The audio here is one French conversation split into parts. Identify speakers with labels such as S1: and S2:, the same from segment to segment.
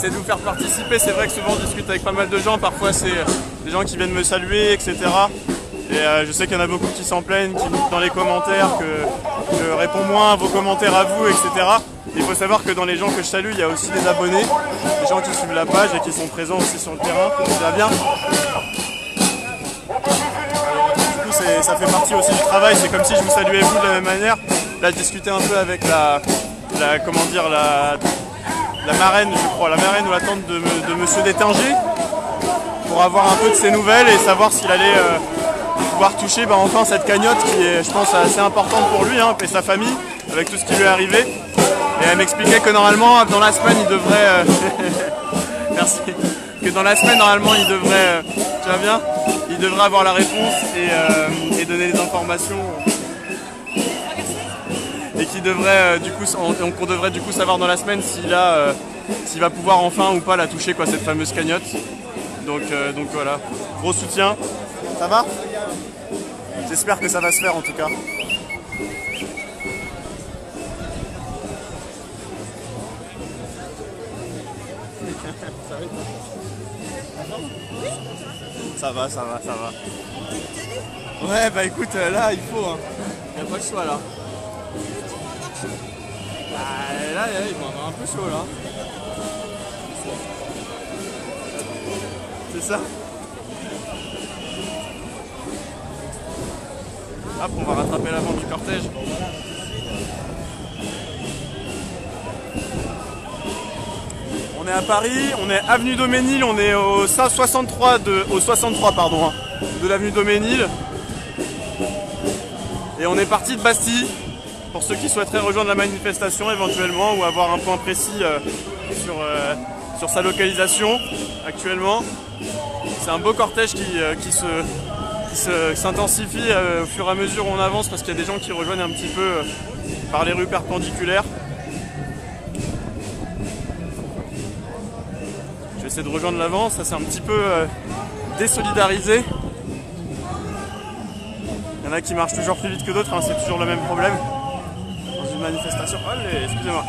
S1: j'essaie de vous faire participer. C'est vrai que souvent je discute avec pas mal de gens, parfois c'est des gens qui viennent me saluer, etc. Et je sais qu'il y en a beaucoup qui s'en plaignent, qui me disent dans les commentaires que je réponds moins à vos commentaires à vous, etc. Il faut savoir que dans les gens que je salue, il y a aussi des abonnés, des gens qui suivent la page et qui sont présents aussi sur le terrain. Ça va bien. Du coup, ça fait partie aussi du travail. C'est comme si je vous saluais vous de la même manière. Là, je discutais un peu avec la marraine, je crois, la marraine ou la tante de Monsieur Détinger, pour avoir un peu de ses nouvelles et savoir s'il allait pouvoir toucher enfin cette cagnotte qui est, je pense, assez importante pour lui et sa famille, avec tout ce qui lui est arrivé. Et elle m'expliquait que normalement, dans la semaine, il devrait... Merci. Que dans la semaine, normalement, il devrait... tu vas bien ? Il devrait avoir la réponse et donner les informations. Et qui devrait, on devrait du coup savoir dans la semaine s'il va pouvoir enfin ou pas la toucher, quoi, cette fameuse cagnotte. Donc voilà, gros soutien. Ça va ? J'espère que ça va se faire en tout cas. Ça va. Ouais, bah écoute, là il faut, il n'y a pas le choix là. Là, il va avoir un peu chaud là. C'est ça. Hop, on va rattraper l'avant du cortège. On est à Paris, on est avenue Daumesnil, on est au 63 de l'avenue Daumesnil. Et on est parti de Bastille, pour ceux qui souhaiteraient rejoindre la manifestation éventuellement ou avoir un point précis sur sa localisation actuellement. C'est un beau cortège qui s'intensifie au fur et à mesure où on avance parce qu'il y a des gens qui rejoignent un petit peu par les rues perpendiculaires. Je vais essayer de rejoindre l'avant, ça c'est un petit peu désolidarisé. Il y en a qui marchent toujours plus vite que d'autres, c'est toujours le même problème dans une manifestation. Allez, excusez-moi.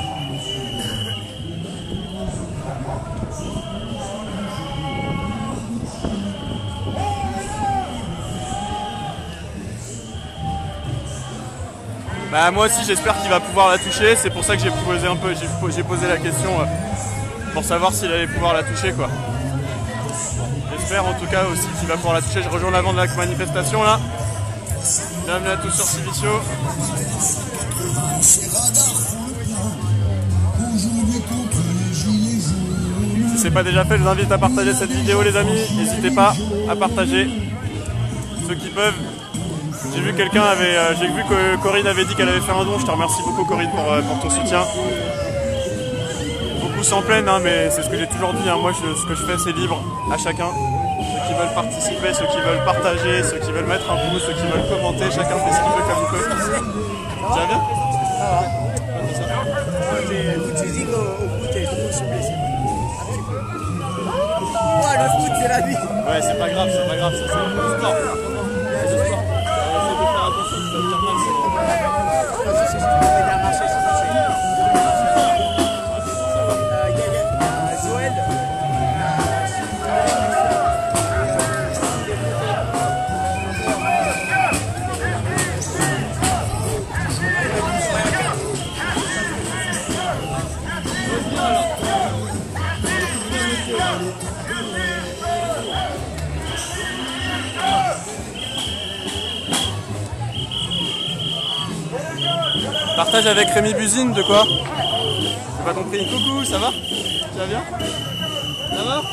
S1: Bah moi aussi j'espère qu'il va pouvoir la toucher, c'est pour ça que j'ai posé la question pour savoir s'il allait pouvoir la toucher, quoi. J'espère en tout cas aussi qu'il va pouvoir la toucher. Je rejoins l'avant de la manifestation là. Bienvenue à tous sur Civicio. Si c'est pas déjà fait, je vous invite à partager cette vidéo les amis. N'hésitez pas à partager ceux qui peuvent. J'ai vu que Corinne avait dit qu'elle avait fait un don. Je te remercie beaucoup Corinne pour ton soutien. Beaucoup s'en plaignent, mais c'est ce que j'ai toujours dit. Moi, ce que je fais, c'est libre à chacun. Ceux qui veulent participer, ceux qui veulent partager, ceux qui veulent mettre un pouce, ceux qui veulent commenter, chacun fait ce qu'il veut comme il peut. Ça va bien ? Ça va.
S2: Le foot, c'est la vie.
S1: Ouais, c'est pas grave, ça c'est le sport. Partage avec Rémi Buzine, de quoi? J'ai pas compris. Coucou, ça va? Tu vas bien? Ça va?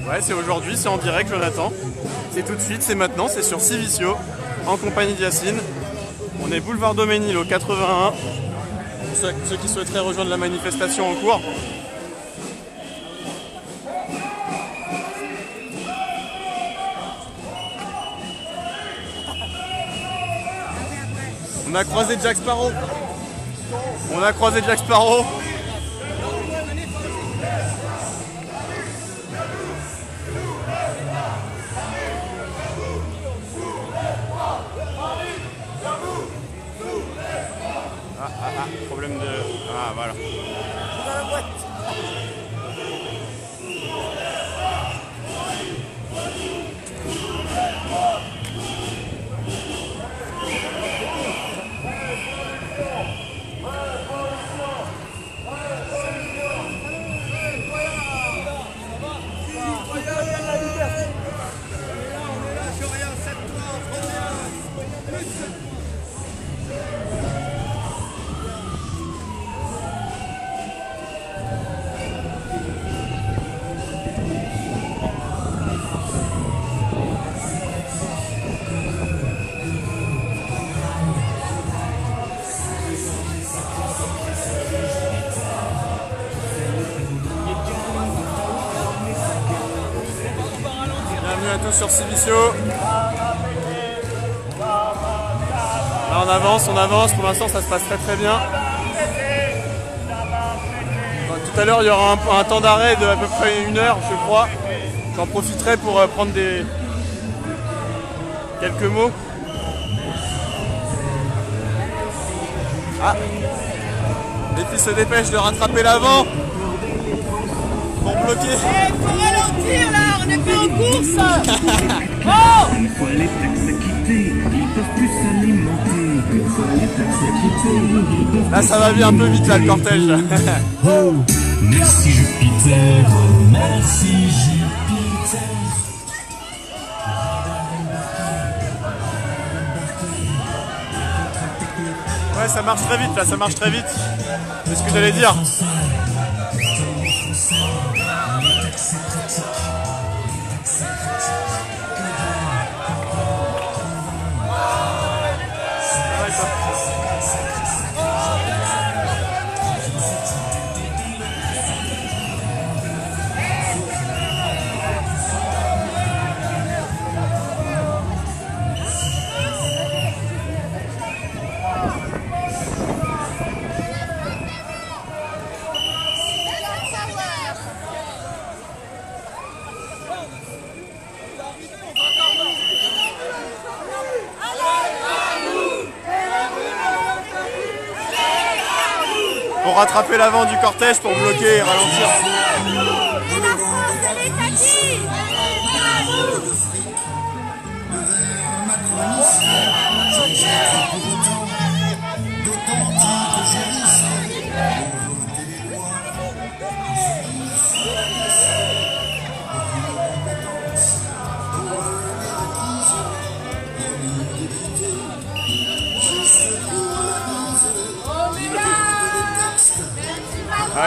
S1: Ouais, c'est aujourd'hui, c'est en direct, Jonathan. C'est tout de suite, c'est maintenant, c'est sur Civicio, en compagnie d'Yacine. On est boulevard Daumesnil au 81, ceux qui souhaiteraient rejoindre la manifestation en cours. On a croisé Jack Sparrow. On a croisé Jack Sparrow. Problème de... Ah, voilà. Bienvenue à tous sur Civicio. Là on avance, pour l'instant ça se passe très bien. Tout à l'heure il y aura un temps d'arrêt de à peu près 1 heure je crois. J'en profiterai pour prendre quelques mots. Ah, les filles se dépêchent de rattraper l'avant pour bloquer.
S2: Faut ralentir là, on n'est pas en course. Oh,
S3: une fois les taxes acquittées, ils peuvent plus s'alimenter. Une fois les taxes acquittées, ils peuvent
S1: Là ça va bien un peu vite là le cortège.
S3: Oh, merci Jupiter, merci Jupiter.
S1: Ouais, ça marche très vite là, ça marche très vite. C'est ce que j'allais dire. Pour rattraper l'avant du cortège, pour bloquer et ralentir.
S2: la France, elle est acquise.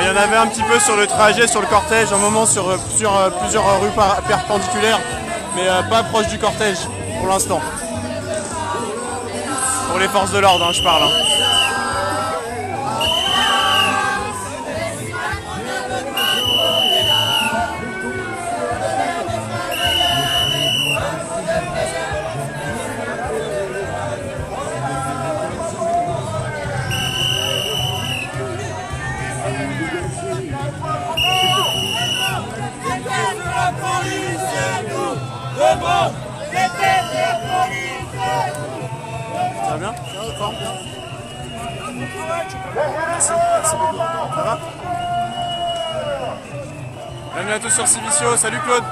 S1: Il y en avait un petit peu sur le trajet, sur le cortège, un moment sur plusieurs rues perpendiculaires, mais pas proche du cortège pour l'instant. Pour les forces de l'ordre, hein, je parle. Hein. Ça va bien? Merci, merci beaucoup. Ça va? Bienvenue à tous sur Civicio, salut Claude.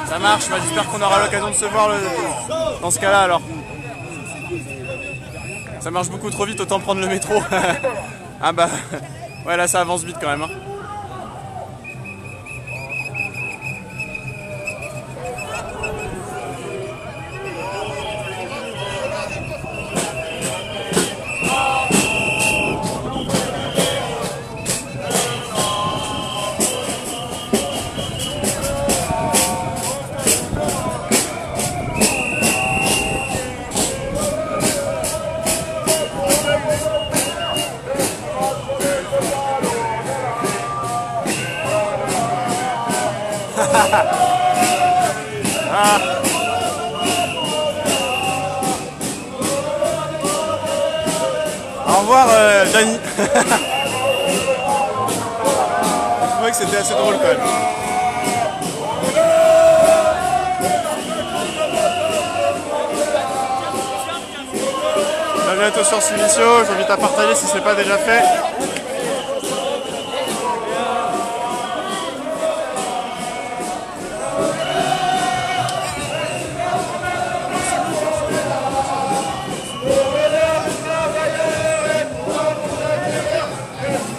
S1: Ça marche, bah, j'espère qu'on aura l'occasion de se voir dans ce cas-là alors. Ça marche beaucoup trop vite, autant prendre le métro. Ah bah, ouais là ça avance vite quand même. Hein. Ah. Au revoir, Dani. Je trouvais que c'était assez drôle quand même. À bientôt sur Civicio, j'invite à partager si ce n'est pas déjà fait.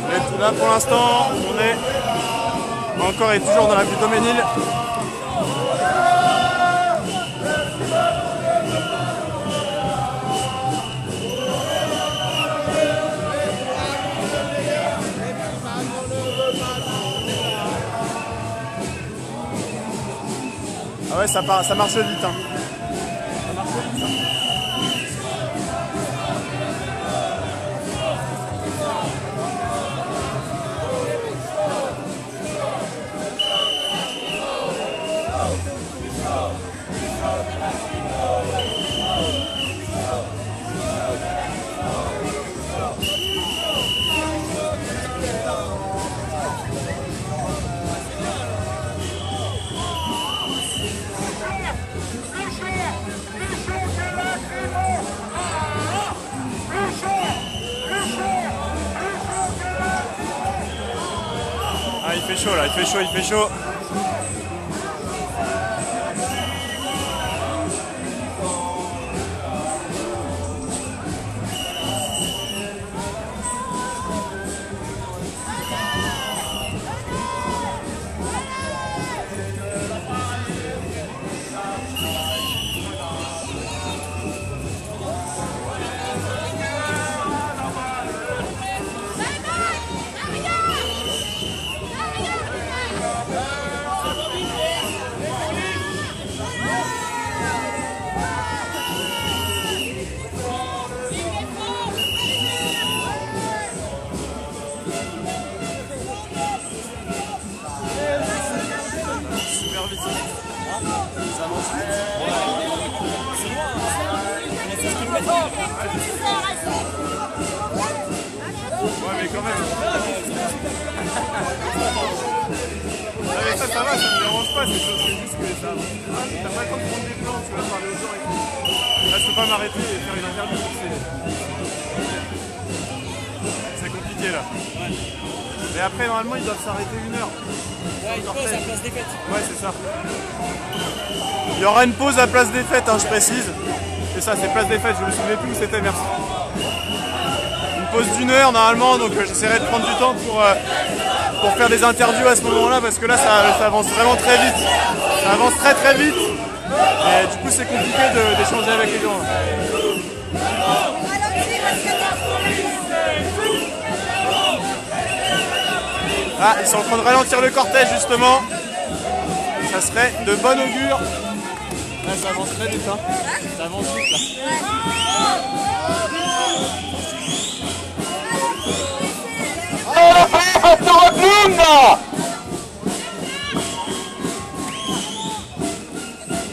S1: Et là pour l'instant, on est encore et toujours dans la butte d'Auménil. Ah ouais, ça marche vite. Hein. Ça marche vite, ça. Ah, il fait chaud là, il fait chaud, il fait chaud. Ouais, mais quand même. Non, mais ça va, ça me dérange pas, c'est juste que ça. T'as pas le temps de prendre des plans, tu vas parler aux gens et tout. Là, je peux pas m'arrêter et faire une interview. C'est compliqué là. Mais après, normalement, ils doivent s'arrêter 1 heure.
S4: Ouais, une pause à Place des Fêtes.
S1: Ouais, c'est ça. Il y aura une pause à Place des Fêtes, hein, je précise. C'est ça, c'est Place des Fêtes, je me souvenais plus où c'était, merci. Une pause d'1 heure normalement, donc j'essaierai de prendre du temps pour faire des interviews à ce moment-là, parce que là ça avance vraiment très vite. Ça avance très très vite. Et du coup c'est compliqué d'échanger avec les gens. Ah, ils sont en train de ralentir le cortège justement. Ça serait de bon augure. Là, ça avance très vite, hein. Ça avance vite, là.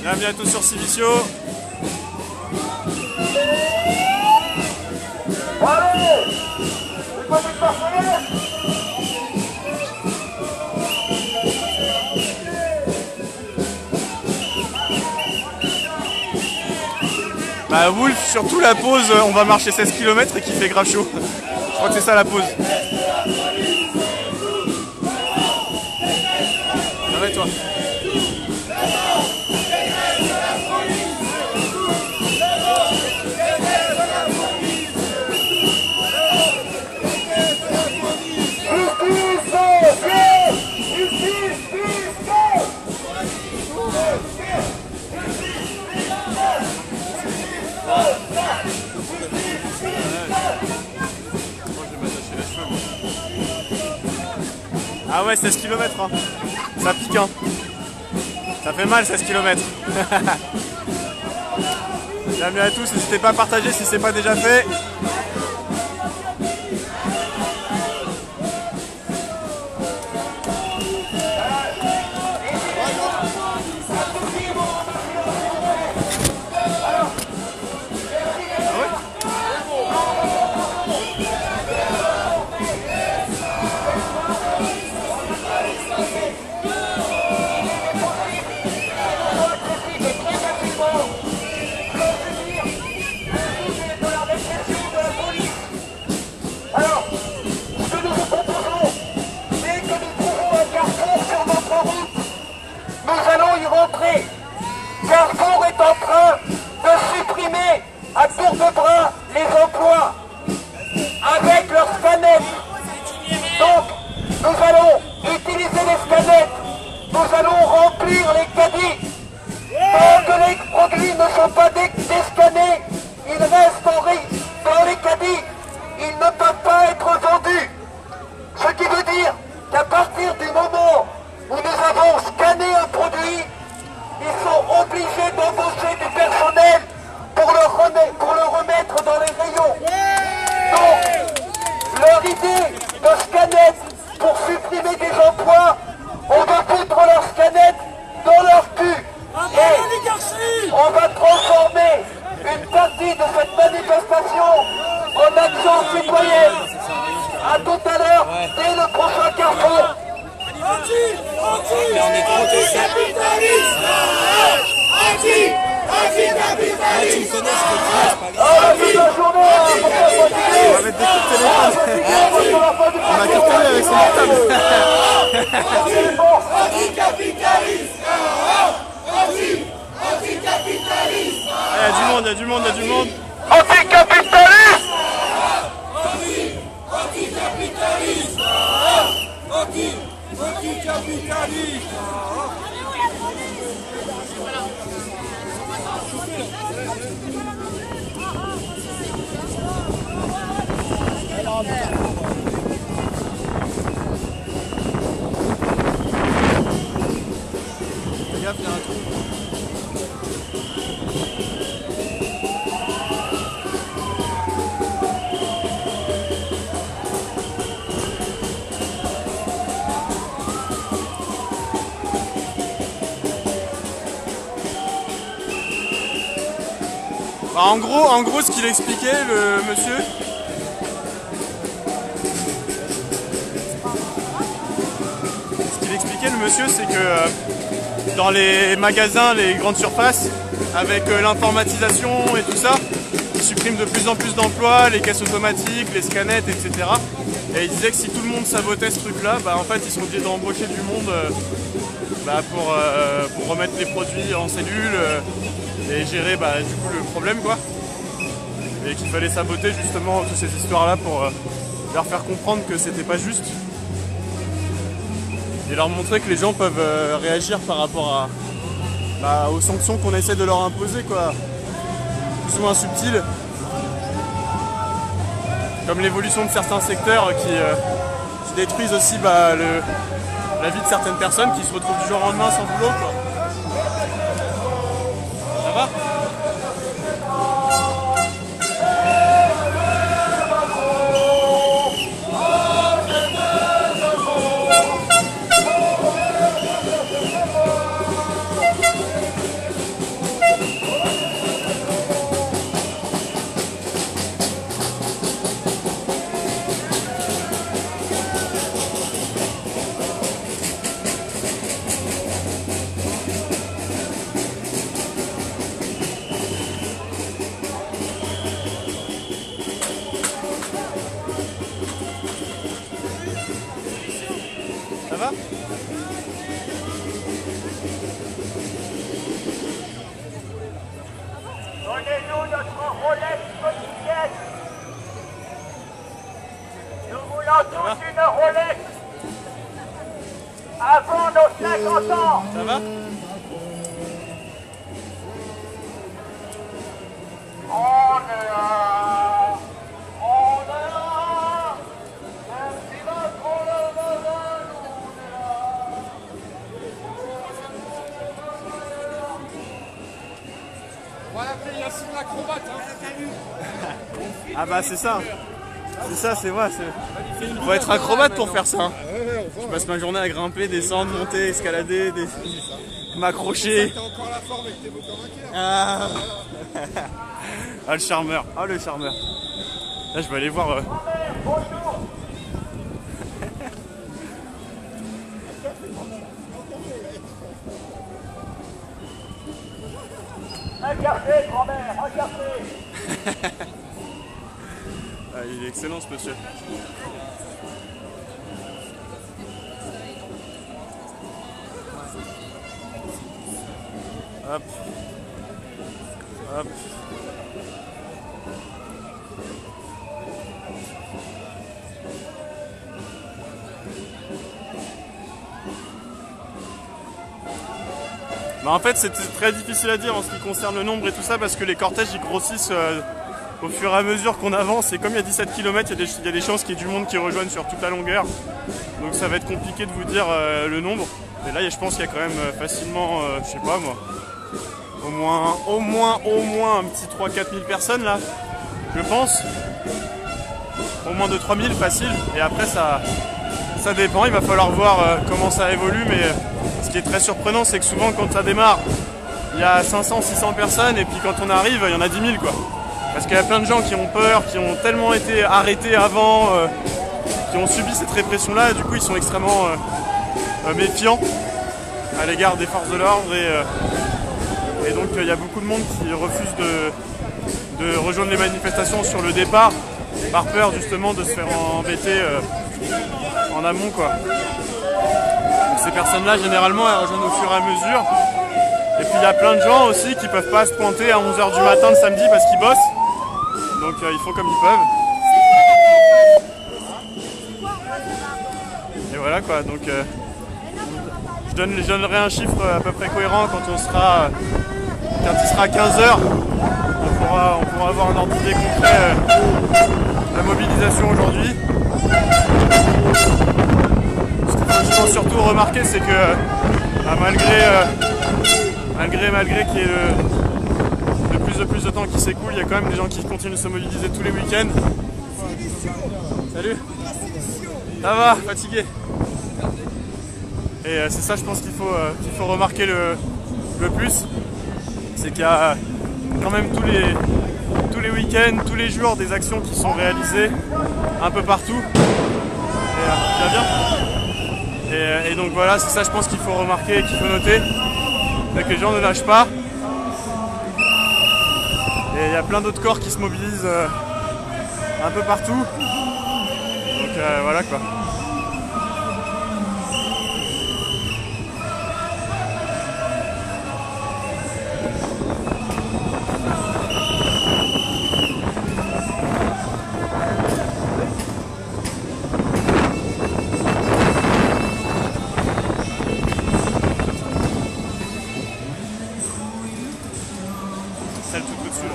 S1: Et à bientôt sur Civicio. Bah Wolf, surtout la pause, on va marcher 16 km et qu'il fait grave chaud. Je crois que c'est ça la pause. Arrête-toi. Ah ouais, 16 km, hein. Ça pique, hein. Ça fait mal 16 km. Bienvenue à tous, n'hésitez pas à partager si ce n'est pas déjà fait.
S5: sont pas déscannés, ils restent dans les caddies. Ils ne peuvent pas être vendus. Ce qui veut dire qu'à partir du moment où nous avons scanné un produit, ils sont obligés d'embaucher du personnel pour le remettre dans les rayons. Donc, leur idée de scanette pour supprimer des emplois, on va foutre leur scanette dans leur cul. Et on va transformer une partie de cette manifestation en action citoyenne. A tout à l'heure, dès le prochain carrefour.
S1: On va quitter avec son portable. Il y a du monde, il y a du monde, il y a du monde.
S5: Anticapitaliste!
S6: Anticapitaliste! Anticapitaliste!
S1: Fais gaffe, il y a un trou. Bah, en gros, ce qu'il expliquait, le monsieur, c'est que dans les magasins, les grandes surfaces, avec l'informatisation et tout ça, ils suppriment de plus en plus d'emplois, les caisses automatiques, les scanettes, etc. Et il disait que si tout le monde sabotait ce truc-là, bah, en fait, ils sont obligés d'embaucher du monde pour remettre les produits en cellule et gérer du coup le problème, quoi. Et qu'il fallait saboter justement toutes ces histoires-là pour leur faire comprendre que c'était pas juste. Et leur montrer que les gens peuvent réagir par rapport aux sanctions qu'on essaie de leur imposer, quoi. Plus ou moins subtiles. Comme l'évolution de certains secteurs qui détruisent aussi la vie de certaines personnes qui se retrouvent du jour au lendemain sans boulot, quoi. Ça va ? Ça va ?
S5: Donnez-nous notre Rolex quotidienne. Nous voulons tous une Rolex avant nos 50 ans.
S1: Ça va ?
S5: On est là. On est là. Même si notre le besoin, on est là.
S6: On va l'appeler Yacine l'acrobate, hein.
S1: Ah bah c'est ça. C'est ça, c'est vrai. Faut être acrobate pour faire ça. Je passe ma journée à grimper, descendre, monter, escalader, m'accrocher.
S6: T'as encore la forme avec tes mots comme un cœur.
S1: Ah. Ah, le charmeur. Ah, le charmeur. Là je vais aller voir.
S5: Regardez, grand-mère, regardez.
S1: Ah, il est excellent ce monsieur. Hop. Hop. Bah en fait c'est très difficile à dire en ce qui concerne le nombre et tout ça parce que les cortèges ils grossissent au fur et à mesure qu'on avance et comme il y a 17 km il y a des chances qu'il y ait du monde qui rejoigne sur toute la longueur. Donc ça va être compliqué de vous dire le nombre. Et là je pense qu'il y a quand même facilement, je sais pas moi, au moins un petit 3-4 000 personnes là, je pense. Au moins 2-3 000 facile et après ça dépend, il va falloir voir comment ça évolue mais ce qui est très surprenant c'est que souvent quand ça démarre il y a 500-600 personnes et puis quand on arrive il y en a 10 000 quoi. Parce qu'il y a plein de gens qui ont peur, qui ont tellement été arrêtés avant, qui ont subi cette répression là et du coup ils sont extrêmement méfiants à l'égard des forces de l'ordre et donc il y a beaucoup de monde qui refuse de rejoindre les manifestations sur le départ par peur justement de se faire embêter en amont quoi. Donc ces personnes là généralement elles rejoignent au fur et à mesure et puis il y a plein de gens aussi qui peuvent pas se pointer à 11 h du matin le samedi parce qu'ils bossent donc ils font comme ils peuvent et voilà quoi donc je donnerai un chiffre à peu près cohérent quand il sera 15 h on pourra avoir un ordre d'idée concret de la mobilisation aujourd'hui. Ce qu'il faut surtout remarquer c'est que malgré qu'il y ait de plus de temps qui s'écoule, il y a quand même des gens qui continuent de se mobiliser tous les week-ends. Salut. Ça va, fatigué. Et c'est ça je pense qu'il faut remarquer le plus. C'est qu'il y a quand même tous les week-ends, tous les jours des actions qui sont réalisées un peu partout. Et bien. Et donc voilà, c'est ça je pense qu'il faut remarquer et qu'il faut noter. C'est que les gens ne lâchent pas. Et il y a plein d'autres corps qui se mobilisent un peu partout. Donc voilà quoi. Celle tout au-dessus là.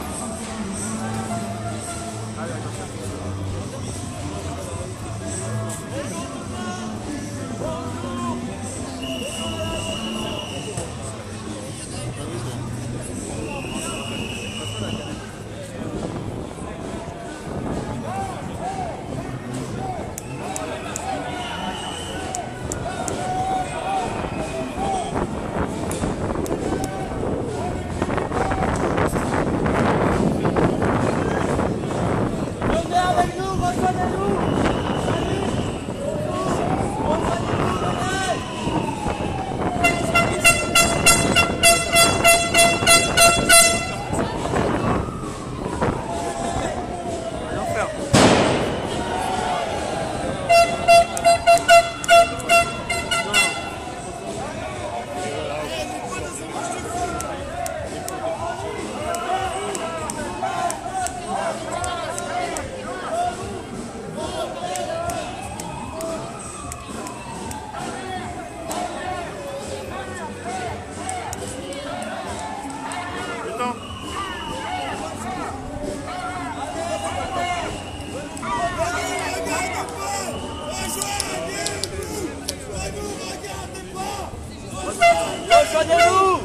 S2: Rejoignez-nous!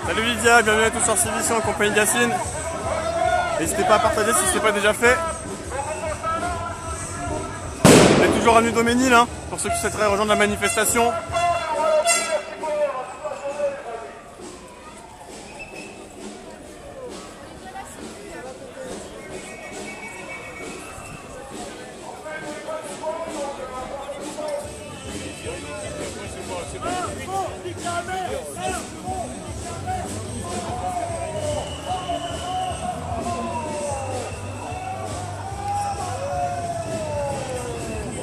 S1: Salut Lydia, bienvenue à tous sur Civition en compagnie d'Yacine. N'hésitez pas à partager si ce n'est pas déjà fait. On est toujours avenue Doménil, hein, pour ceux qui souhaiteraient rejoindre la manifestation.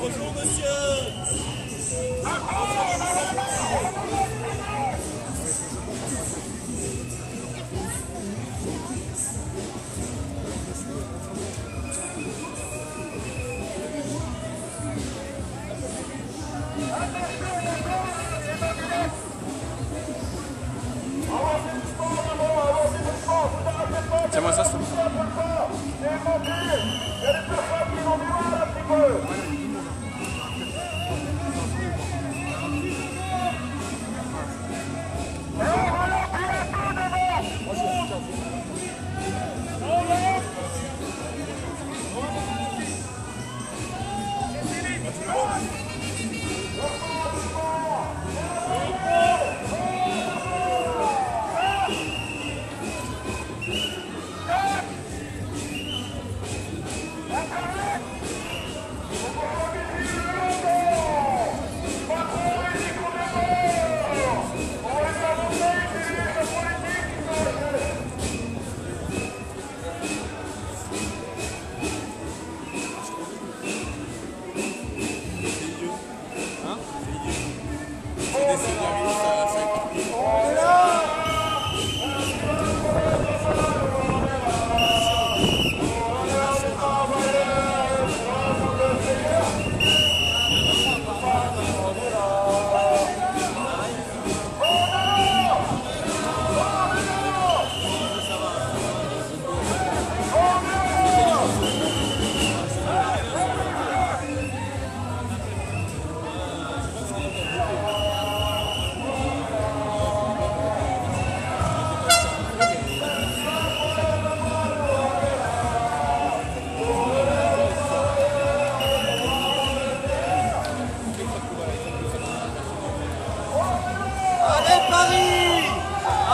S2: Bonjour monsieur!
S1: Tiens-moi ça, s'il te plaît.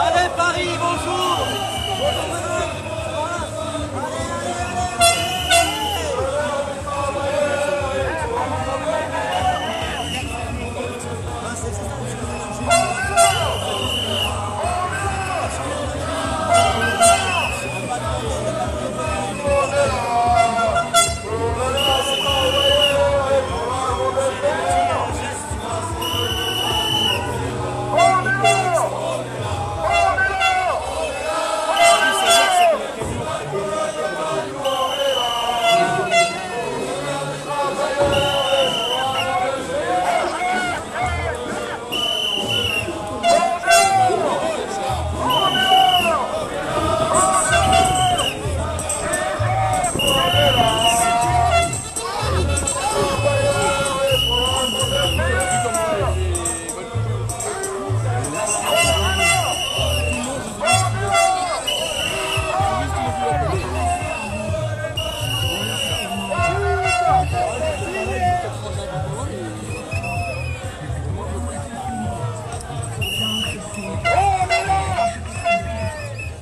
S2: Allez Paris, bonjour.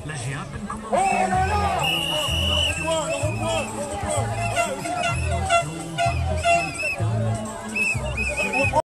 S3: Là, j'ai à peine commencé.